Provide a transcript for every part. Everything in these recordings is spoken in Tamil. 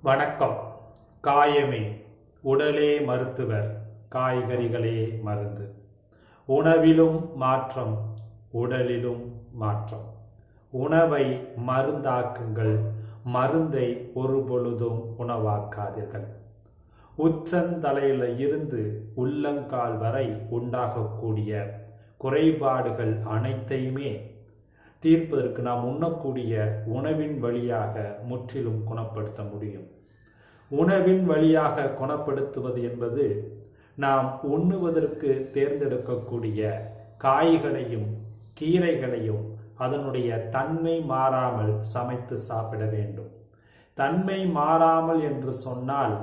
வணக்கம். காயமே உடலே மருத்துவர், காய்கறிகளே மருந்து. உணவிலும் மாற்றம், உடலிலும் மாற்றம். உணவை மருந்தாக்குங்கள், மருந்தை ஒருபொழுதும் உணவாக்காதீர்கள். உச்சந்தலையில இருந்து உள்ளங்கால் வரை உண்டாகக்கூடிய குறைபாடுகள் அனைத்தையுமே தீர்ப்பதற்கு நாம் உண்ணக்கூடிய உணவின் வழியாக முற்றிலும் குணப்படுத்த முடியும். உணவின் வழியாக குணப்படுத்துவது என்பது நாம் உண்ணுவதற்கு தேர்ந்தெடுக்கக்கூடிய காய்களையும் கீரைகளையும் அதனுடைய தன்மை மாறாமல் சமைத்து சாப்பிட வேண்டும். தன்மை மாறாமல் என்று சொன்னால்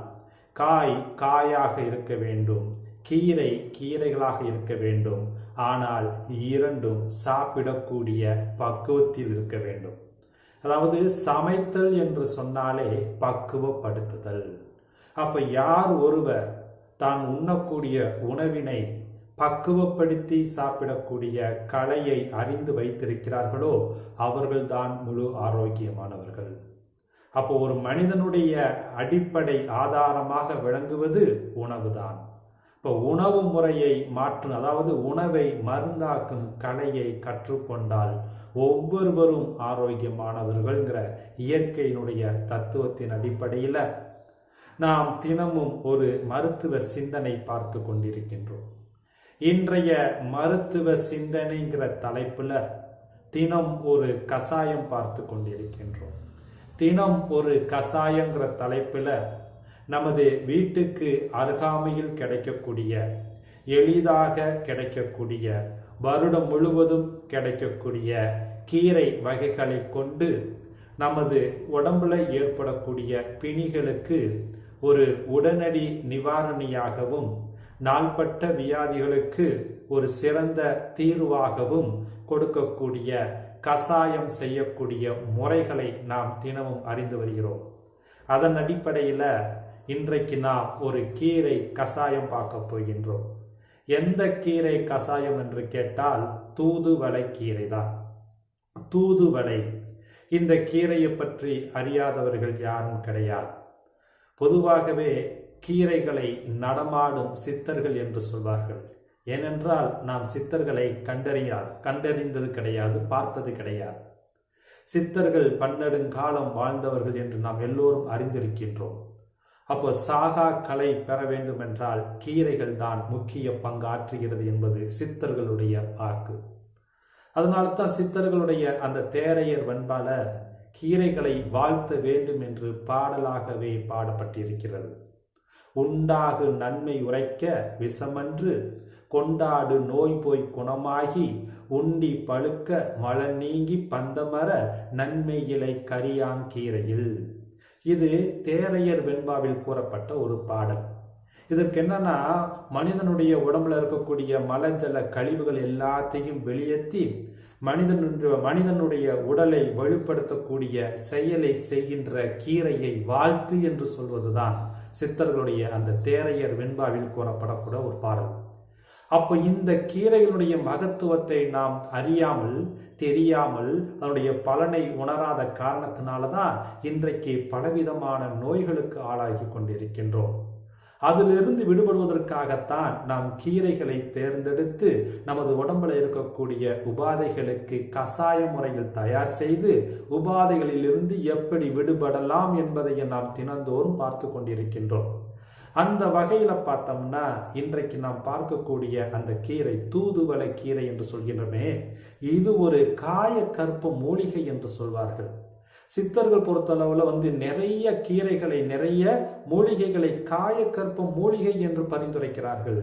காய் காயாக இருக்க வேண்டும், கீரை கீரைகளாக இருக்க வேண்டும். ஆனால் இரண்டும் சாப்பிடக்கூடிய பக்குவத்தில் இருக்க வேண்டும். அதாவது சமைத்தல் என்று சொன்னாலே பக்குவப்படுத்துதல். அப்ப யார் ஒருவர் தான் உண்ணக்கூடிய உணவினை பக்குவப்படுத்தி சாப்பிடக்கூடிய கலையை அறிந்து வைத்திருக்கிறார்களோ அவர்கள்தான் முழு ஆரோக்கியமானவர்கள். அப்போ ஒரு மனிதனுடைய அடிப்படை ஆதாரமாக விளங்குவது உணவுதான். இப்போ உணவு முறையை மாற்றும், அதாவது உணவை மருந்தாக்கும் கலையை கற்றுக்கொண்டால் ஒவ்வொருவரும் ஆரோக்கியமானவர்கள்ங்கிற இயற்கையினுடைய தத்துவத்தின் அடிப்படையில் நாம் தினமும் ஒரு மருத்துவ சிந்தனை பார்த்து கொண்டிருக்கின்றோம். இன்றைய மருத்துவ சிந்தனைங்கிற தலைப்புல தினம் ஒரு கசாயம் பார்த்து கொண்டிருக்கின்றோம். தினம் ஒரு கசாயங்கிற தலைப்புல நமது வீட்டுக்கு அருகாமையில் கிடைக்கக்கூடிய, எளிதாக கிடைக்கக்கூடிய, வருடம் முழுவதும் கிடைக்கக்கூடிய கீரை வகைகளை கொண்டு நமது உடம்புல ஏற்படக்கூடிய பிணிகளுக்கு ஒரு உடனடி நிவாரணியாகவும் நாள்பட்ட வியாதிகளுக்கு ஒரு சிறந்த தீர்வாகவும் கொடுக்கக்கூடிய கசாயம் செய்யக்கூடிய முறைகளை நாம் தினமும் அறிந்து வருகிறோம். அதன் அடிப்படையில் இன்றைக்கு நாம் ஒரு கீரை கசாயம் பார்க்க போகின்றோம். எந்த கீரை கசாயம் என்று கேட்டால் தூதுவளை கீரை தான். தூதுவளை, இந்த கீரையை பற்றி அறியாதவர்கள் யாரும் கிடையாது. பொதுவாகவே கீரைகளை நடமாடும் சித்தர்கள் என்று சொல்வார்கள். ஏனென்றால் நாம் சித்தர்களை கண்டறிந்தது கிடையாது, பார்த்தது கிடையாது. சித்தர்கள் பன்னெடுங்காலம் வாழ்ந்தவர்கள் என்று நாம் எல்லோரும் அறிந்திருக்கின்றோம். அப்போ சாகா கலை பெற வேண்டும் என்றால் கீரைகள் தான் முக்கிய பங்காற்றுகிறது என்பது சித்தர்களுடைய வாக்கு. அதனால தான் சித்தர்களுடைய அந்த தேரையர் வெண்பால கீரைகளை வாழ்த்த வேண்டும் என்று பாடலாகவே பாடப்பட்டிருக்கிறது. உண்டாகு நன்மை உரைக்க விஷமன்று, கொண்டாடு நோய் போய் குணமாகி, உண்டி பழுக்க மழ நீங்கி பந்தமர நன்மை இலை கரியாங்கீரையில். இது தேரையர் வெண்பாவில் கூறப்பட்ட ஒரு பாடல். இதற்கு என்னன்னா, மனிதனுடைய உடம்புல இருக்கக்கூடிய மலஜல கழிவுகள் எல்லாத்தையும் வெளியேற்றி மனிதனுடைய உடலை வலுப்படுத்தக்கூடிய செயலை செய்கின்ற கீரையை வாழ்த்து என்று சொல்வதுதான் சித்தர்களுடைய அந்த தேரையர் வெண்பாவில் கூறப்படக்கூடிய ஒரு பாடல். அப்போ இந்த கீரைகளுடைய மகத்துவத்தை நாம் அறியாமல், தெரியாமல், அதனுடைய பலனை உணராத காரணத்தினாலதான் இன்றைக்கு பலவிதமான நோய்களுக்கு ஆளாகி கொண்டிருக்கின்றோம். அதிலிருந்து விடுபடுவதற்காகத்தான் நாம் கீரைகளை தேர்ந்தெடுத்து நமது உடம்புல இருக்கக்கூடிய உபாதைகளுக்கு கசாய முறையில் தயார் செய்து உபாதைகளிலிருந்து எப்படி விடுபடலாம் என்பதை நாம் தினந்தோறும் பார்த்து கொண்டிருக்கின்றோம். அந்த வகையில பார்த்தோம்னா இன்றைக்கு நாம் பார்க்கக்கூடிய அந்த கீரை தூதுவளை கீரை என்று சொல்கின்றமே, இது ஒரு காய கற்ப மூலிகை என்று சொல்வார்கள். சித்தர்கள் பொறுத்தளவுல நிறைய கீரைகளை, நிறைய மூலிகைகளை காய கற்ப மூலிகை என்று பரிந்துரைக்கிறார்கள்.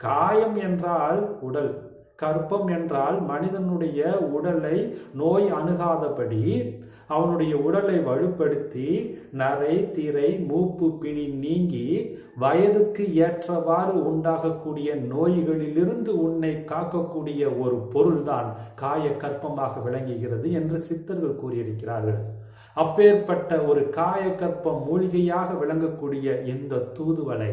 காயம் என்றால் உடல், கற்பம் என்றால் மனிதனுடைய உடலை நோய் அணுகாதபடி அவனுடைய உடலை வலுப்படுத்தி நரை திரை மூப்பு பிணி நீங்கி வயதுக்கு ஏற்றவாறு உண்டாகக்கூடிய நோய்களிலிருந்து உன்னை காக்கக்கூடிய ஒரு பொருள்தான் காய கற்பமாக விளங்குகிறது என்று சித்தர்கள் கூறியிருக்கிறார்கள். அப்பேற்பட்ட ஒரு காய கற்ப மூலிகையாக விளங்கக்கூடிய இந்த தூதுவளை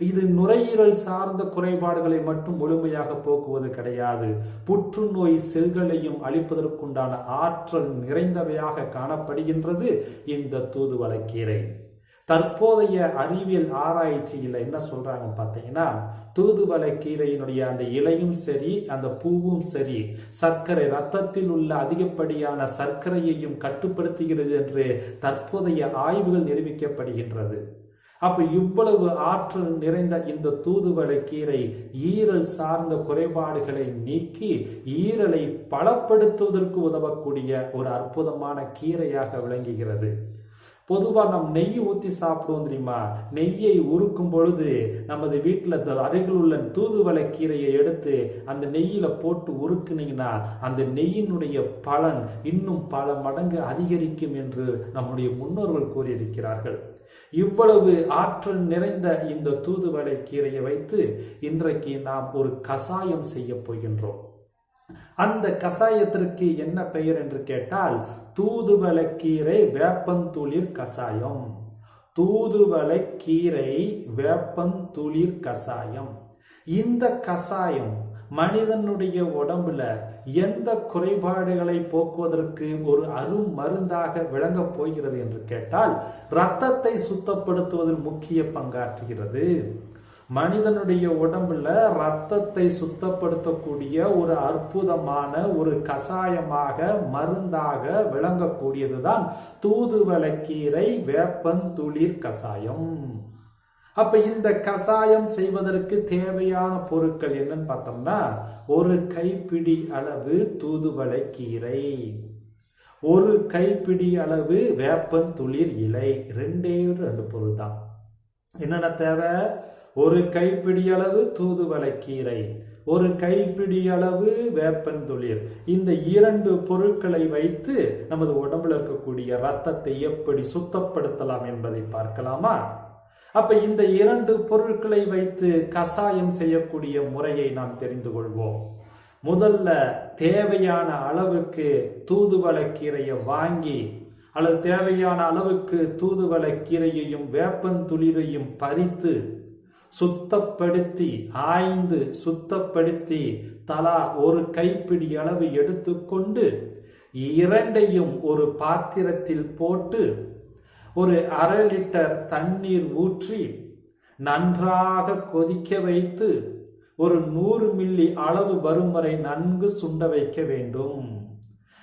இது நுரையீரல் சார்ந்த குறைபாடுகளை மட்டும் முழுமையாக போக்குவது கிடையாது. புற்றுநோய் செல்களையும் அழிப்பதற்குண்டான ஆற்றல் நிறைந்தவையாக காணப்படுகின்றது இந்த தூதுவளை கீரை. தற்போதைய அறிவியல் ஆராய்ச்சியில் என்ன சொல்றாங்க பார்த்தீங்கன்னா, தூதுவளை கீரையினுடைய அந்த இலையும் சரி, அந்த பூவும் சரி, சர்க்கரை ரத்தத்தில் உள்ள அதிகப்படியான சர்க்கரையையும் கட்டுப்படுத்துகிறது என்று தற்போதைய ஆய்வுகள் நிரூபிக்கப்படுகின்றது. அப்ப இவ்வளவு ஆற்றல் நிறைந்த இந்த தூதுவளை கீரை ஈரல் சார்ந்த குறைபாடுகளை நீக்கி ஈரலை பலப்படுத்துவதற்கு உதவக்கூடிய ஒரு அற்புதமான கீரையாக விளங்குகிறது. பொதுவாக நம் நெய் ஊற்றி சாப்பிடுவோம் தெரியுமா? நெய்யை உருக்கும் பொழுது நமது வீட்டில் அருகில் உள்ள தூதுவளை கீரையை எடுத்து அந்த நெய்யில போட்டு உருக்குனீங்கன்னா அந்த நெய்யினுடைய பலன் இன்னும் பல மடங்கு அதிகரிக்கும் என்று நம்முடைய முன்னோர்கள் கூறியிருக்கிறார்கள். இவ்வளவு ஆற்றல் நிறைந்த இந்த தூதுவளை கீரையை வைத்து இன்றைக்கு நாம் ஒரு கசாயம் செய்ய போகின்றோம். அந்த கசாயத்திற்கு என்ன பெயர் என்று கேட்டால் தூதுவளை கீரை வேப்பந்துளிர் கசாயம். தூதுவளை கீரை வேப்பந்துளிர் கசாயம். இந்த கசாயம் மனிதனுடைய உடம்புல எந்த குறைபாடுகளை போக்குவதற்கு ஒரு அருமருந்தாக விளங்கப் போகிறது என்று கேட்டால் இரத்தத்தை சுத்தப்படுத்துவதில் முக்கிய பங்காற்றுகிறது. மனிதனுடைய உடம்புல இரத்தத்தை சுத்தப்படுத்தக்கூடிய ஒரு அற்புதமான ஒரு கசாயமாக மருந்தாக விளங்கக்கூடியதுதான் தூதுவளை கீரை வேப்பந்துளிர் கசாயம். அப்ப இந்த கசாயம் செய்வதற்கு தேவையான பொருட்கள் என்னன்னு பார்த்தோம்னா, ஒரு கைப்பிடி அளவு தூதுவளை கீரை, ஒரு கைப்பிடி அளவு வேப்பந்துளிர் இலை, ரெண்டு பொருள் தான். என்னென்ன தேவை? ஒரு கைப்பிடி அளவு தூதுவளை கீரை, ஒரு கைப்பிடி அளவு வேப்பந்துளிர். இந்த இரண்டு பொருட்களை வைத்து நமது உடம்புல இருக்கக்கூடிய இரத்தத்தை எப்படி சுத்தப்படுத்தலாம் என்பதை பார்க்கலாமா? அப்ப இந்த இரண்டு பொருட்களை வைத்து கசாயம் செய்யக்கூடிய முறையை நாம் தெரிந்து கொள்வோம். முதல்ல தேவையான அளவுக்கு தூதுவளை கீரையை வாங்கி அல்லது தேவையான அளவுக்கு தூதுவளை கீரையையும் வேப்பந்துளிரையும் பறித்து சுத்தப்படுத்தி ஆய்ந்து சுத்தப்படுத்தி தலா ஒரு கைப்பிடி அளவு எடுத்துக்கொண்டு இரண்டையும் ஒரு பாத்திரத்தில் போட்டு ஒரு 1/2 லிட்டர் தண்ணீர் ஊற்றி நன்றாக கொதிக்க வைத்து ஒரு 100 மில்லி அளவு வரும் வரை நன்கு சுண்ட வைக்க வேண்டும்.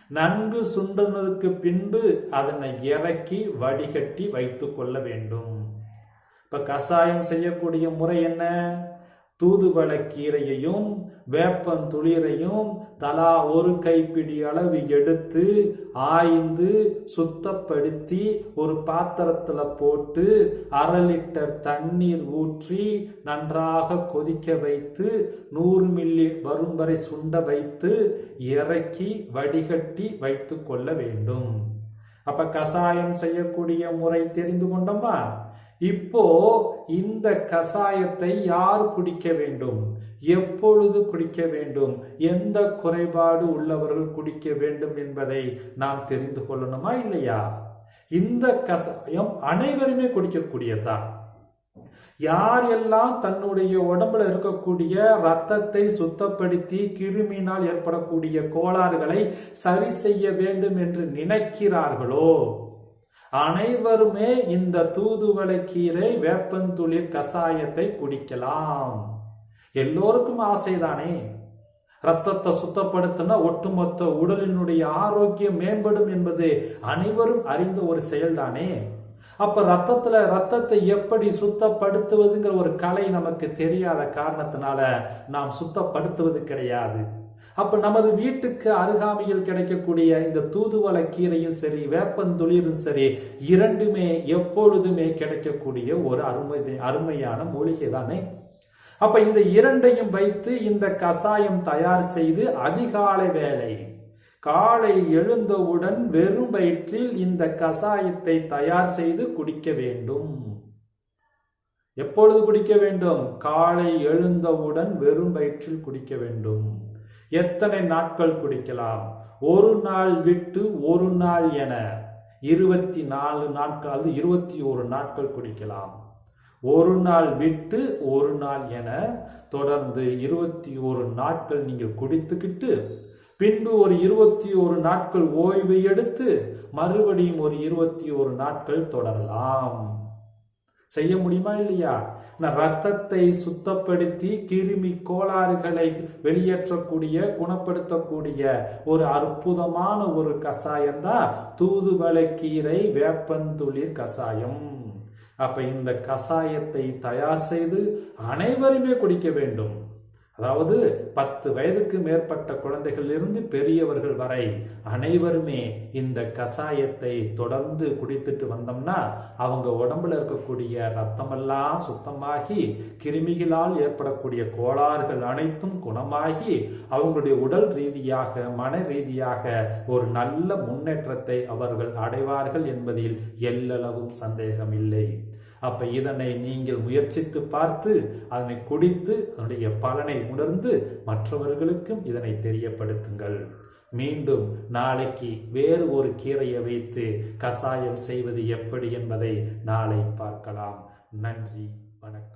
நன்கு சுண்டதற்கு பின்பு அதனை இறக்கி வடிகட்டி வைத்துக் கொள்ள வேண்டும். இப்ப கசாயம் செய்யக்கூடிய முறை என்ன? தூதுவளை கீரையையும் வேப்பந்துளிரையும் தலா ஒரு கைப்பிடி அளவு எடுத்து ஆய்ந்து சுத்தப்படுத்தி ஒரு பாத்திரத்துல போட்டு 1/2 லிட்டர் தண்ணீர் ஊற்றி நன்றாக கொதிக்க வைத்து 100 மில்லி வரும் வரை சுண்ட வைத்து இறக்கி வடிகட்டி வைத்து கொள்ள வேண்டும். அப்ப கசாயம் செய்யக்கூடிய முறை தெரிந்து கொண்டோமா? இப்போ இந்த கசாயத்தை யார் குடிக்க வேண்டும், எப்பொழுது குடிக்க வேண்டும், எந்த குறைபாடு உள்ளவர்கள் குடிக்க வேண்டும் என்பதை நாம் தெரிந்து கொள்ளணுமா இல்லையா? இந்த கசாயம் அனைவருமே குடிக்கக்கூடியதுதான். யார் எல்லாம் தன்னுடைய உடம்புல இருக்கக்கூடிய இரத்தத்தை சுத்தப்படுத்தி கிருமியினால் ஏற்படக்கூடிய கோளாறுகளை சரி செய்ய வேண்டும் என்று நினைக்கிறார்களோ அனைவருமே இந்த தூதுவளை கீரை வேப்பந்துளிர் கசாயத்தை குடிக்கலாம். எல்லோருக்கும் ஆசைதானே? ரத்தத்தை சுத்தப்படுத்தினா ஒட்டுமொத்த உடலினுடைய ஆரோக்கியம் மேம்படும் என்பது அனைவரும் அறிந்த ஒரு செயல்தானே. அப்ப ரத்தத்தை எப்படி சுத்தப்படுத்துவதுங்கிற ஒரு கலை நமக்கு தெரியாத காரணத்தினால நாம் சுத்தப்படுத்துவது கிடையாது. அப்ப நமது வீட்டுக்கு அருகாமையில் கிடைக்கக்கூடிய இந்த தூதுவளை கீரையும் சரி வேப்பந்துளிரும் சரி இரண்டுமே எப்பொழுதுமே கிடைக்கக்கூடிய ஒரு அருமையான மூலிகை தானே. அப்ப இந்த இரண்டையும் வைத்து இந்த கசாயம் தயார் செய்து அதிகாலை வேளை காலை எழுந்தவுடன் வெறும் வயிற்றில் இந்த கசாயத்தை தயார் செய்து குடிக்க வேண்டும். எப்பொழுது குடிக்க வேண்டும்? காலை எழுந்தவுடன் வெறும் வயிற்றில் குடிக்க வேண்டும். எத்தனை நாட்கள் குடிக்கலாம்? ஒரு நாள் விட்டு ஒரு நாள் என 24 நாட்கள் 21 நாட்கள் குடிக்கலாம். ஒரு நாள் விட்டு ஒரு நாள் என தொடர்ந்து 21 நாட்கள் நீங்கள் குடித்துக்கிட்டு பின்பு ஒரு 21 நாட்கள் ஓய்வு எடுத்து மறுபடியும் ஒரு 21 நாட்கள் தொடரலாம். செய்ய முடியுமா இல்லையா? ரத்தத்தை சுத்தப்படுத்தி கிருமி கோளாறுகளை வெளியேற்றக்கூடிய குணப்படுத்தக்கூடிய ஒரு அற்புதமான ஒரு கஷாயம் தான் தூதுவளை கீரை வேப்பந்துளிர் கஷாயம். அப்ப இந்த கஷாயத்தை தயார் செய்து அனைவருமே குடிக்க வேண்டும். அதாவது 10 வயதுக்கு மேற்பட்ட குழந்தைகளிலிருந்து பெரியவர்கள் வரை அனைவருமே இந்த கஷாயத்தை தொடர்ந்து குடித்துட்டு வந்தோம்னா அவங்க உடம்புல இருக்கக்கூடிய ரத்தமெல்லாம் சுத்தமாகி கிருமிகளால் ஏற்படக்கூடிய கோளாறுகள் அனைத்தும் குணமாகி அவங்களுடைய உடல் ரீதியாக மன ரீதியாக ஒரு நல்ல முன்னேற்றத்தை அவர்கள் அடைவார்கள் என்பதில் எல்லளவும் சந்தேகம் இல்லை. அப்ப இதனை நீங்கள் முயற்சித்து பார்த்து அதனை குடித்து அதனுடைய பலனை உணர்ந்து மற்றவர்களுக்கும் இதனை தெரியப்படுத்துங்கள். மீண்டும் நாளைக்கு வேறு ஒரு கீரையை வைத்து கஷாயம் செய்வது எப்படி என்பதை நாளை பார்க்கலாம். நன்றி, வணக்கம்.